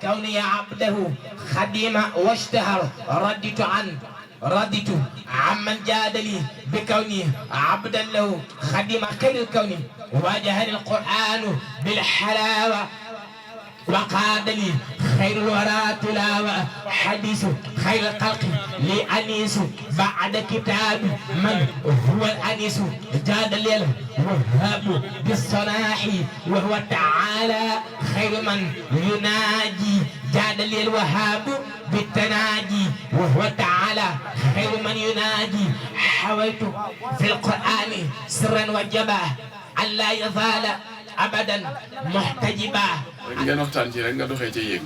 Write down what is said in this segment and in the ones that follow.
كوني عبده خديم واشتهر ردت عمن جاد لي بكوني عبدا له خديم خير الكون واجهني القرآن بالحلاوة وقاد لي خير الورى تلاوة حديث خير الخلق لي أنيس بعد كتاب من هو الأنيس جاد لي الوهاب بالصلاح وهو تعالى خير من يناجي جاد لي الوهاب بالتناجي وهو تعالى خير من يناجي حويت في القرآن سرا وجبا أن لا يزال أبدا محتجبا ngeen waxtaan ci rek nga doxee ca yéeg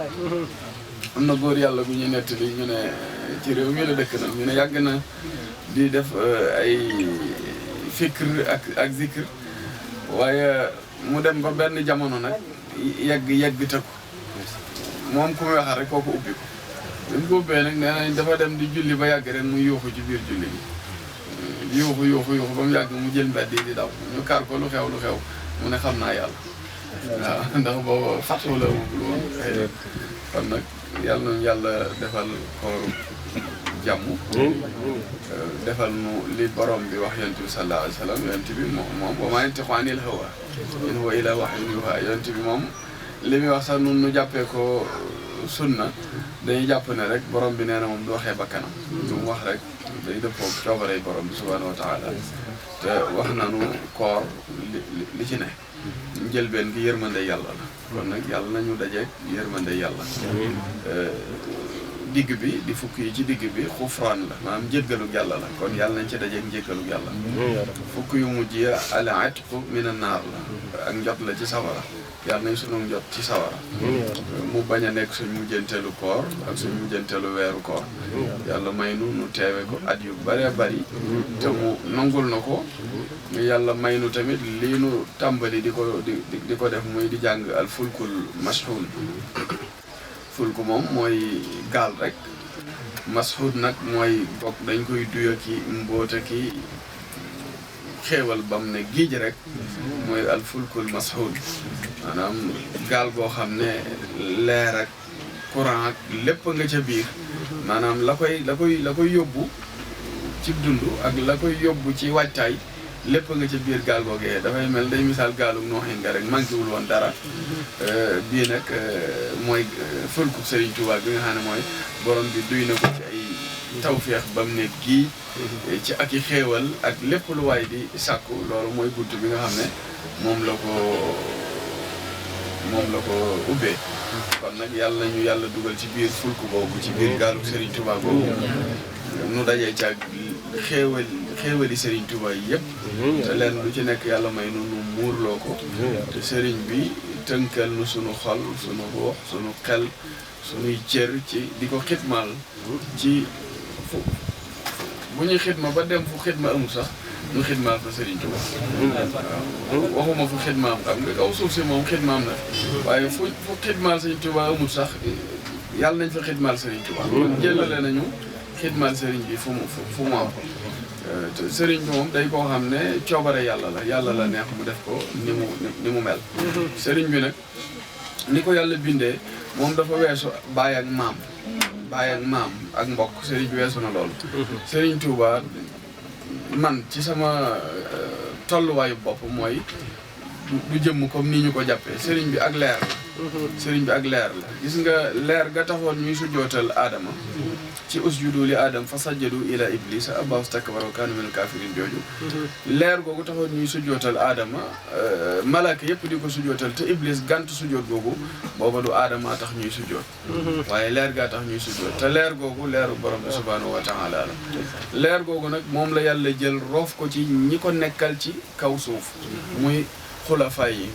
am na góor yàlla bu ñu nettali ñu ne ci réew mi la dëkk nag ñu ne yàgg na di def ay fikr ak zikr waaye mu dem ba benn jamono nag yegg tëkku moom ku muy waxal rek kooku ubbi ko bi mu ko ubbee nag nee nañ dafa dem di julli ba yàgg rek mu yuuxu ci biir julli bi yuuxu ba mu yàgg mu jël mbedd yi di daw ñu kar ko lu xew mu ne xam naa yàlla waaw ndax boobu fàttu la woon kon nag yàlla nañu yàlla defal kooru jàmm defal nu li borom bi wax yonent bi sallallahu alayhi wa sallam yonent bi moom wa maa yantiqu anil hawaa in huwa illaa wahyun yuuhaa yonent bi moom li muy wax sax nun nu jàppee ko sunna dañuy jàpp ne rek borom bi nee na moom du waxee bakkanam lu mu wax rek day dëppoo coobarey borom bi subhaanahu wa taala te wax nanu koor li ci ne njëlbeen gi yërmande yàlla la kon nag yàlla nañu dajeeg yërmande yàlla digg bi di fukk yi ci digg bi xufraan la maanaam njéggalug yàlla la kon yàlla nañ ci dajeeg njéggalug yàlla fukk yu mujj ya al atqu min an naar la ak njot la ci sawara yàlla nañ sunu njot ci sawara mu bañ a nekk suñ mujjanteelu koor ak suñ mujjanteelu weeru koor yàlla may nu teewe ko at yu bëree bëri te mu nangul na ko yàlla may nu tamit lii nu tàmbali di ko def muy di jàng al fulkul mashhun fulku moom mooy gaal rek mashhun nag mooy bokk dañ koy duya ki mbóota ki xéewal bam ne giij rek mooy al fulkul mashhun maanaam gaal goo xam ne leer ak courant ak lépp nga ca biir maanaam la koy yóbbu ci dund ak la koy yóbbu ci waajtaay lépp nga ca biir gaal googee dafay mel day misaal gaalu nooxin nga rek manqué wul woon dara bii nag mooy fulku Serigne Touba bi nga xam ne mooy borom bi duy na ko ci ay tawféex ba mu ne gii ci ak i xéewal ak lépp lu waay di sàkku loolu mooy bunt bi nga xam ne moom la ko ubbee kon nag yàlla nañu yàlla dugal ci biir fulku boobu ci biir gaalu Serigne Touba boobu nu dajee ci ak xéewali Serigne Touba yi yëpp te leen lu ci nekk yàlla may nu muurloo ko te Serigne bi tënkal nu sunu xol sunu ruux sunu xel sunuy cër ci di ko xitmaal ci bu ñuy xitma ba dem fu xitma amul sax nu xidmaal fa Serigne Touba waaw waxuma fu xidmaam xam nga kaw suuf si moom xidmaam na waaye fu xidmaal Serigne Touba amul sax yàlla nañ fa xidmaal Serigne Touba kon jëlale nañu xidmaal Serigne bi fu mu am te Serigne bi moom day koo xam ne coobare yàlla la neex mu def ko ni mu mel Serigne bi nag ni ko yàlla bindee moom dafa weesu baay ak maam ak mbokk Serigne bi weesu na loolu Serigne Touba man ci sama tolluwaayu bopp mooy du jëmm comme ni ñu ko jàppee Serigne bi ak leer la gis nga leer ga taxoon ñuy sujjootal aadama ci usjudu li aadama fa sajjadu ila iblis abaa wastakbara wa kaana minal kaafiriin jooju leer googu taxoon ñuy sujjootal aadama malaaka yëpp di ko sujjootal te iblis gàntu sujjoot googu booba du aadama tax ñuy sujjoot waaye leer gaa tax ñuy sujjoot te leer googu leeru borom bi subhaanahu wa taala la leer googu nag moom la yàlla jël roof ko ci ñi ko nekkal ci kaw suuf muy xulafa yi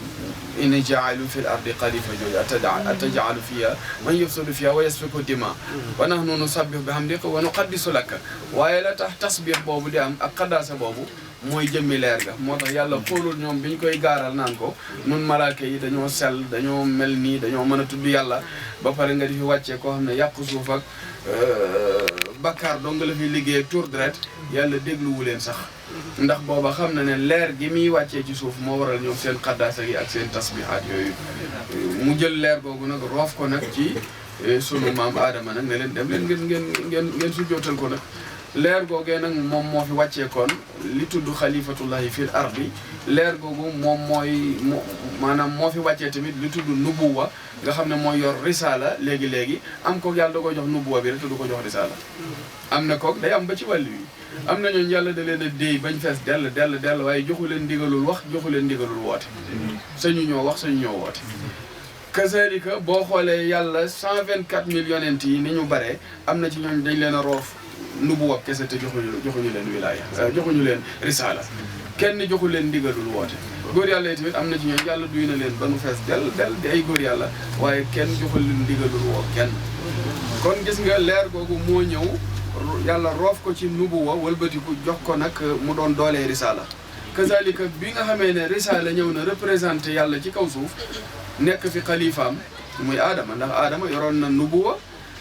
inni jaa'ilu fi l ardi xalifa jooju ataj'alu fiha man yufsidu fiha wa yasfiku dima wa nahnu nusabbihu bihamdika wa nuqaddisu laka waaye la tax tasbih boobu di am ak xaddaasa boobu mooy jëmmi leer ga moo tax yàlla xoolul ñoom bi ñu koy gaaral naan ko nun malaaka yi dañoo sell dañoo mel nii dañoo mën a tudd yàlla ba pare nga di fi wàccee koo xam ne yàq suuf ak bakkaar dong la fi liggéey tour deret yàlla dégluwu leen sax ndax booba xam na ne leer gi muy wàccee ci suuf moo waral ñoom seen xaddaasa yi ak seen tasbihaat yooyu mu jël leer googu nag roof ko nag ci sunu maam Aadama nag ne leen dem leen ngeen sujjootal ko nag leer googee nag moom moo fi wàcceekoon li tudd xalifatullahi fil ardi leer googu moom maanaam moo fi wàccee tamit li tudd nubuwa nga xam ne mooy yor risaala léegi am ko yàlla da ko jox nubuwa bi rek te du ko jox risaala am na kook day am ba ci wàllu yi am na ñooñu yàlla da leen a déey bañ fees dell waaye joxu leen ndigalul wax joxu leen ndigalul woote sañu ñoo wax sañu ñoo woote kazalika boo xoolee yàlla 124 000 yonent yi ni ñu bare am na ci ñooñu dañ leen a roof nubuwa kese te joxuñu leen wilaaya joxuñu leen risaala kenn joxu leen ndigalul woote góor yàlla yi tamit am na ci ñooñu yàlla duy na leen ba nu fees dell di ay góor yàlla waaye kenn joxu leen ndigalul woo kenn kon gis nga leer googu moo ñëw yàlla roof ko ci nubuwa wëlbatiku jox ko nag mu doon doolee risaala kazalika bi nga xamee ne risaala ñëw na représenté yàlla ci kaw suuf nekk fi xalifaam muy aadama ndax aadama yoroon na nubuwa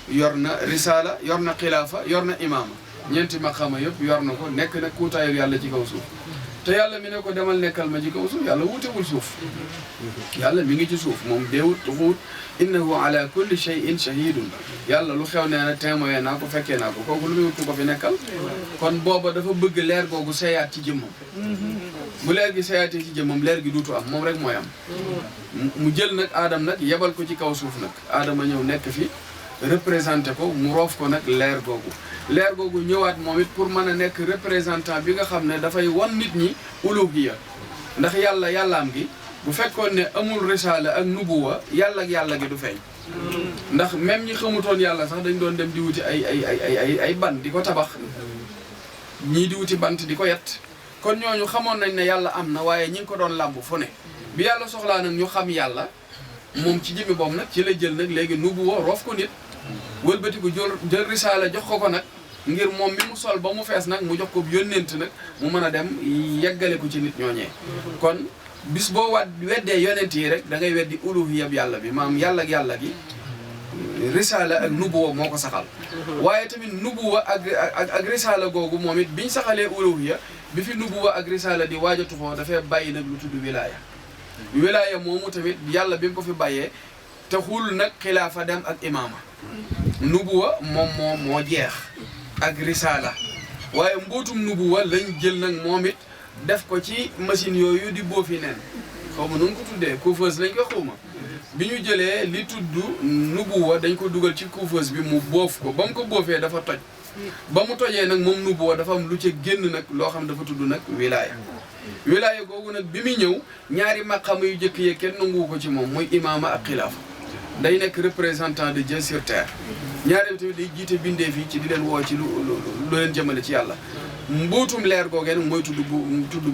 yor na risaala yor na xilaafa yor na imaama ñeenti maqaama yëpp yor na ko nekk nag kuutaayu yàlla ci kaw suuf te yàlla mi ne ko demal nekkal ma ci kaw suuf yàlla wutewul suuf yàlla mi ngi ci suuf moom deewut tuxuut innahu ala kulli shay'in shahidun yàlla lu xew nee na témoin naa ko fekkee naa ko kooku lu muy wut ko fi nekkal kon booba dafa bëgg leer googu seyaat ci jëmmam bu leer gi seyaatee ci jëmmam leer gi duutu am moom rek mooy am mu jël nag aadam nag yebal ko ci kaw suuf nag aadama ñëw nekk fi représenté ko mu roof ko nag leer googu ñëwaat moom it pour mën a nekk représentant bi nga xam ne dafay wan nit ñi uluhiyya ndax yàllaam gi bu fekkoon ne amul risaala ak nubuwa yàlla gi du feeñ ndax même ñi xamutoon yàlla sax dañ doon dem di wuti ay ban di ko tabax ñii di wuti bant di ko yett kon ñooñu xamoon nañ ne yàlla am na waaye ñi ngi ko doon làmb fu ne bi yàlla soxlaa nag ñu xam yàlla moom ci jëmmi boobu nag ci la jël nag léegi nubuwa roof ko nit wëlbati ko jël risaala jox ko nag ngir moom mi mu sol ba mu fees nag mu jox ko yónnent nag mu mën a dem yeggale ko ci nit ñooñee kon bis boo weddee yonent yi rek da ngay weddi uluhiyya yàlla bi maam yàlla gi risaala ak nubuwa moo ko saxal waaye tamit nubuwa ak risaala googu moom it biñ saxalee uluhiyya bi fi nubuwa ak risaala di waaj a tuxoo dafay bàyyi nag lu tudd wilaaya moomu tamit yàlla bi mu ko fi bàyyee te xul nag xilaafa dem ak imaama nubuwa moom moo jeex ak risaala waaye mbootum nubuwa lañ jël nag moom it def ko ci machine yooyu di boofi nen xaw ma nu ko tuddee coiffeuse lañ ko xawma bi ñu jëlee li tudd nubuwa dañ ko dugal ci coiffeuse bi mu boof ko ba mu ko boofee dafa toj ba mu tojee nag moom nubuwa dafa am lu ca génn nag loo xam dafa tudd nag wilaaya googu nag bi muy ñëw ñaari maqaama yu jëkk yee kenn nanguwu ko ci moom muy imaama ak xilaafa day nekk représentant de Dieu sur terre ñaari tamit day jiite bindee fii ci di leen woo ci lu leen jëmale ci yàlla mbootum leer googee nag mooy tudd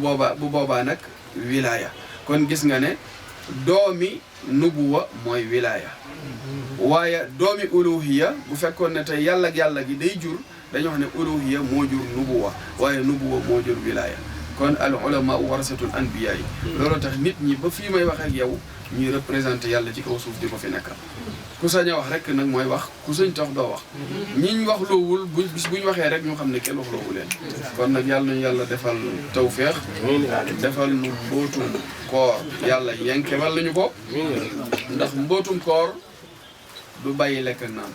boobaa nag wilaaya kon gis nga ne doomi nubuwa mooy wilaaya waaye doomi uluhiya bu fekkoon ne tey yàlla gi day jur dañoo wax ne uluhiya moo jur nubuwa waaye nubuwa moo jur wilaaya kon al ulama warasatul anbiya yi loolu tax nit ñi ba fii may wax ak yow ñuy représenté yàlla ci kaw suuf di ko fi nekkal ku sañ a wax rek nag mooy wax ku sañ tax doo wax ñiñ wax loowul bis buñ waxee rek ñu xam ne kenn wax loowu leen kon nag yàlla nañu yàlla defal tawféex defal nu mbootum koor yàlla yenkewal lañu ko ndax mbootum koor du bàyyi lekk ak naan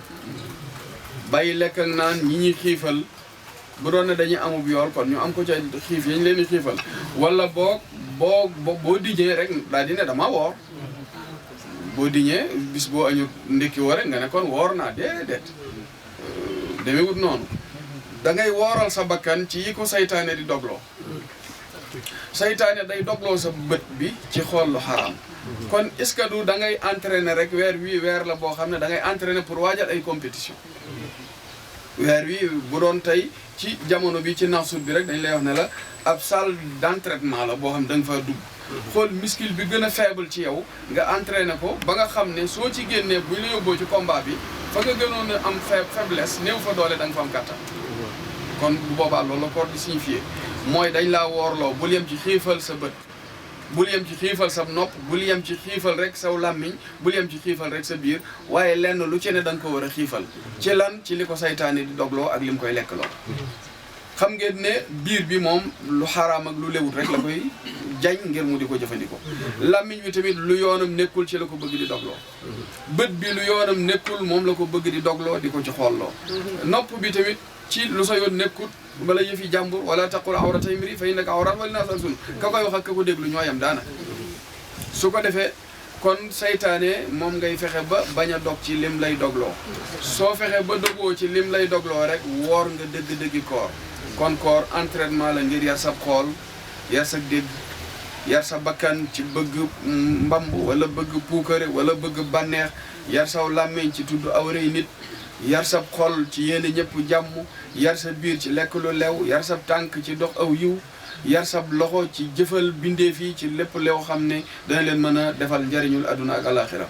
bàyyi lekk ak naan ñi ñuy xiifal bu doon ne dañuy amub yool kon ñu am ko ca xiif yañ leen di xiifal wala boo dijee rek daal di ne dama woor boo diñee bis boo añu ndekki woo rek nga ne kon woor naa déedéet demewut noonu da ngay wooral sa bakkan ci yi ko saytaane di dogloo saytaane day dogloo sa bët bi ci xool lu xaraam kon est-ce que du da ngay entraîner rek weer la boo xam ne da ngay entraîner pour waajal ay compétition weer wi bu doon tey ci jamono bi ci naxsut bi rek dañ lay wax ne la ab salle d'entraînement la boo xam ne da nga fa dugg xool muscle bi gën a faible ci yow nga entraîné ko ba nga xam ne soo ci génnee bu ñu la yóbboo ci combat bi fa nga gënoon a am faiblesse néew fa doole da nga fa am kattan kon bu boobaa loolu la koor di signifié mooy dañ laa woorloo bul yem ci xiifal sa bët bul yem ci xiifal sa nopp bul yem ci xiifal rek saw làmmiñ bul yem ci xiifal rek sa biir waaye lenn lu ci ne da nga ko war a xiifal ci lan ci li ko saytaane di dogloo ak li mu koy lekkloo xam ngeen ne biir bi moom lu xaraam ak lu lewut rek la koy jañ ngir mu di ko jëfandikoo làmmiñ bi tamit lu yoonam nekkul ci la ko bëgg di dogloo bët bi lu yoonam nekkul moom la ko bëgg di dogloo di ko ci xoolloo nopp bi tamit ci lu sa yoon nekkut bala yëfi jàmbur wala taqul awrata imri fa innaka awrat wali naas alsun ka koy wax ak ka ko déglu ñooyam daana su ko defee kon saytaane moom ngay fexe ba bañ a dog ci lim lay dogloo soo fexe ba dogoo ci lim lay dogloo rek woor nga dëgg-dëggi koor kon koor entraînement la ngir yar sa xool yar sa dégg yar sa bakkan ci bëgg mbamb wala bëgg puukare wala bëgg bànneex yar saw làmmiñ ci tudd awrey nit yar sa xol ci yéene ñëpp jàmm yar sa biir ci lekk lu lew yar sa tànk ci dox aw yiw yar sa loxo ci jëfal bindeef yi ci lépp lew xam ne dana leen mën a defal njariñul àdduna ak alaxira